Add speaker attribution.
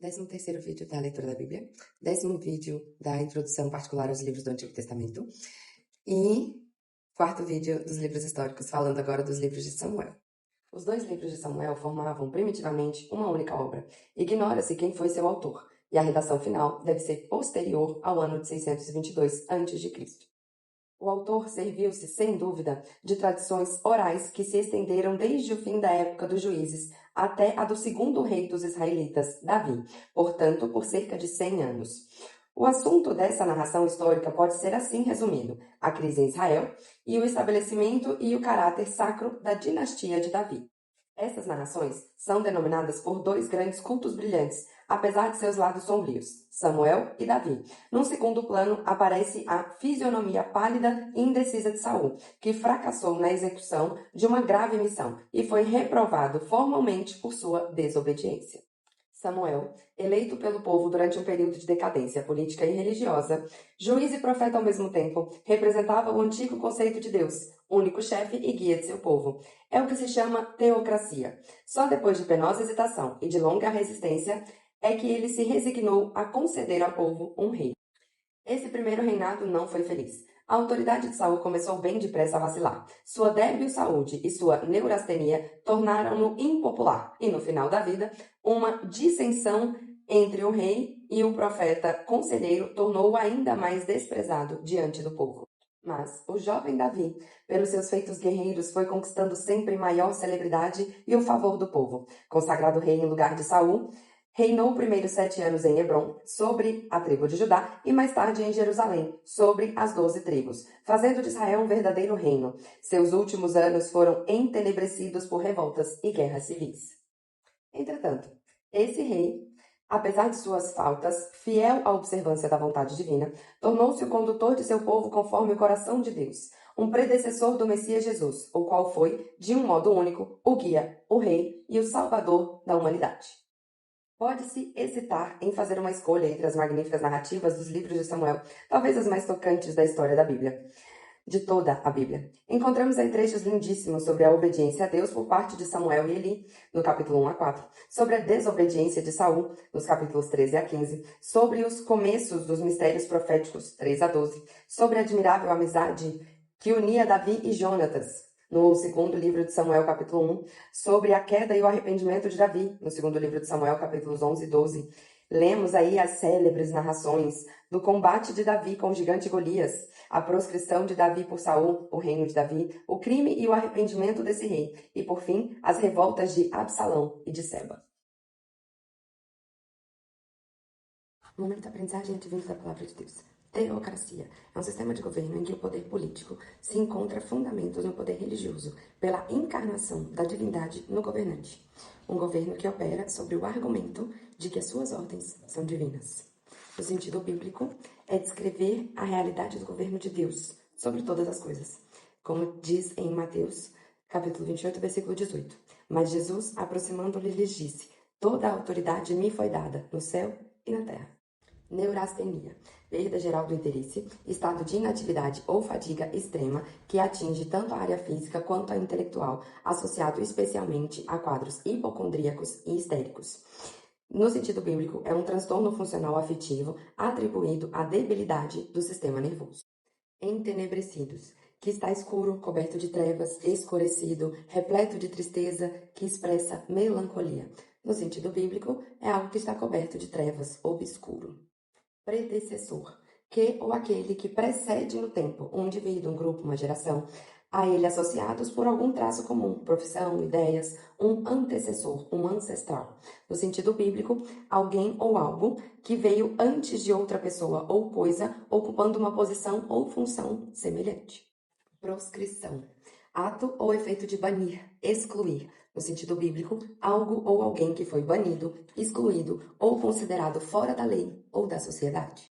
Speaker 1: 13º vídeo da leitura da Bíblia, 10º vídeo da introdução particular aos livros do Antigo Testamento e 4º vídeo dos livros históricos, falando agora dos livros de Samuel. Os dois livros de Samuel formavam primitivamente uma única obra. Ignora-se quem foi seu autor, e a redação final deve ser posterior ao ano de 622 a.C. O autor serviu-se, sem dúvida, de tradições orais que se estenderam desde o fim da época dos juízes até a do segundo rei dos israelitas, Davi, portanto, por cerca de 100 anos. O assunto dessa narração histórica pode ser assim resumido: a crise em Israel e o estabelecimento e o caráter sacro da dinastia de Davi. Essas narrações são denominadas por dois grandes cultos brilhantes, apesar de seus lados sombrios, Samuel e Davi. Num segundo plano aparece a fisionomia pálida e indecisa de Saul, que fracassou na execução de uma grave missão e foi reprovado formalmente por sua desobediência. Samuel, eleito pelo povo durante um período de decadência política e religiosa, juiz e profeta ao mesmo tempo, representava o antigo conceito de Deus, único chefe e guia de seu povo. É o que se chama teocracia. Só depois de penosa hesitação e de longa resistência é que ele se resignou a conceder ao povo um rei. Esse primeiro reinado não foi feliz. A autoridade de Saul começou bem depressa a vacilar. Sua débil saúde e sua neurastenia tornaram-no impopular e, no final da vida, uma dissensão entre o rei e o profeta conselheiro tornou-o ainda mais desprezado diante do povo. Mas o jovem Davi, pelos seus feitos guerreiros, foi conquistando sempre maior celebridade e o favor do povo. Consagrado rei em lugar de Saul, reinou primeiros 7 anos em Hebrom, sobre a tribo de Judá, e mais tarde em Jerusalém, sobre as 12 tribos, fazendo de Israel um verdadeiro reino. Seus últimos anos foram entenebrecidos por revoltas e guerras civis. Entretanto, esse rei, apesar de suas faltas, fiel à observância da vontade divina, tornou-se o condutor de seu povo conforme o coração de Deus, um predecessor do Messias Jesus, o qual foi, de um modo único, o guia, o rei e o salvador da humanidade. Pode-se hesitar em fazer uma escolha entre as magníficas narrativas dos livros de Samuel, talvez as mais tocantes da história da Bíblia, de toda a Bíblia. Encontramos aí trechos lindíssimos sobre a obediência a Deus por parte de Samuel e Eli, no capítulo 1 a 4, sobre a desobediência de Saul, nos capítulos 13 a 15, sobre os começos dos mistérios proféticos, 3 a 12, sobre a admirável amizade que unia Davi e Jonatas, no segundo livro de Samuel, capítulo 1, sobre a queda e o arrependimento de Davi, no segundo livro de Samuel, capítulos 11 e 12. Lemos aí as célebres narrações do combate de Davi com o gigante Golias, a proscrição de Davi por Saul, o reino de Davi, o crime e o arrependimento desse rei, e, por fim, as revoltas de Absalão e de Seba. Momento de aprendizagem advindo da palavra de Deus. Teocracia é um sistema de governo em que o poder político se encontra fundamentos no poder religioso, pela encarnação da divindade no governante. Um governo que opera sobre o argumento de que as suas ordens são divinas. No sentido bíblico, é descrever a realidade do governo de Deus sobre todas as coisas. Como diz em Mateus, capítulo 28, versículo 18. Mas Jesus, aproximando-lhe, lhes disse: toda a autoridade me foi dada, no céu e na terra. Neurastenia, perda geral do interesse, estado de inatividade ou fadiga extrema que atinge tanto a área física quanto a intelectual, associado especialmente a quadros hipocondríacos e histéricos. No sentido bíblico, é um transtorno funcional afetivo atribuído à debilidade do sistema nervoso. Entenebrecidos, que está escuro, coberto de trevas, escurecido, repleto de tristeza, que expressa melancolia. No sentido bíblico, é algo que está coberto de trevas, obscuro. Predecessor, que ou aquele que precede no tempo um indivíduo, um grupo, uma geração, a ele associados por algum traço comum, profissão, ideias, um antecessor, um ancestral. No sentido bíblico, alguém ou algo que veio antes de outra pessoa ou coisa, ocupando uma posição ou função semelhante. Proscrição, ato ou efeito de banir, excluir. No sentido bíblico, algo ou alguém que foi banido, excluído ou considerado fora da lei ou da sociedade.